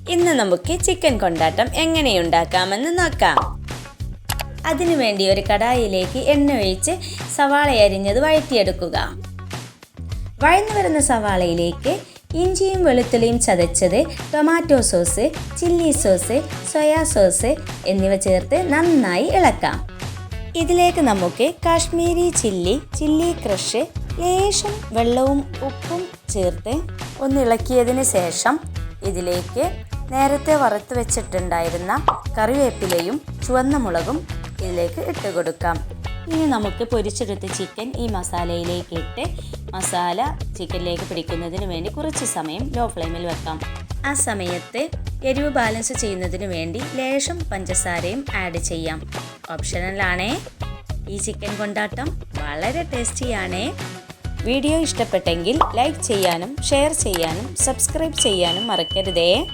ഇന്ന് നമുക്ക് ചിക്കൻ കൊണ്ടാട്ടം എങ്ങനെയുണ്ടാക്കാമെന്ന് നോക്കാം. അതിനുവേണ്ടി ഒരു കടായിലേക്ക് എണ്ണ ഒഴിച്ച് സവാള അരിഞ്ഞത് വഴറ്റിയെടുക്കുക. വഴന്നു വരുന്ന സവാളയിലേക്ക് ഇഞ്ചിയും വെളുത്തുള്ളിയും ചതച്ചത്, tomato sauce, chilli sauce, soya sauce എന്നിവ ചേർത്ത് നന്നായി ഇളക്കാം. ഇതിലേക്ക് നമുക്ക് കാശ്മീരി ചില്ലി ക്രഷ്, ലേശം വെള്ളവും ഉപ്പും ചേർത്ത് ഒന്ന് ഇളക്കിയതിന് ശേഷം ഇതിലേക്ക് നേരത്തെ വറുത്ത് വെച്ചിട്ടുണ്ടായിരുന്ന കറിവേപ്പിലയും ചുവന്ന മുളകും ഇതിലേക്ക് ഇട്ട് കൊടുക്കാം. ഇനി നമുക്ക് പൊരിച്ചെടുത്ത ചിക്കൻ ഈ മസാലയിലേക്ക് ഇട്ട് മസാല ചിക്കനിലേക്ക് പിടിക്കുന്നതിന് വേണ്ടി കുറച്ച് സമയം ലോ ഫ്ലെയിമിൽ വെക്കാം. ആ സമയത്ത് എരിവ് ബാലൻസ് ചെയ്യുന്നതിന് വേണ്ടി ലേശം പഞ്ചസാരയും ആഡ് ചെയ്യാം. ഓപ്ഷണലാണേ. ഈ ചിക്കൻ കൊണ്ടാട്ടം വളരെ ടേസ്റ്റിയാണേ. വീഡിയോ ഇഷ്ടപ്പെട്ടെങ്കിൽ ലൈക്ക് ചെയ്യാനും ഷെയർ ചെയ്യാനും സബ്സ്ക്രൈബ് ചെയ്യാനും മറക്കരുതേ.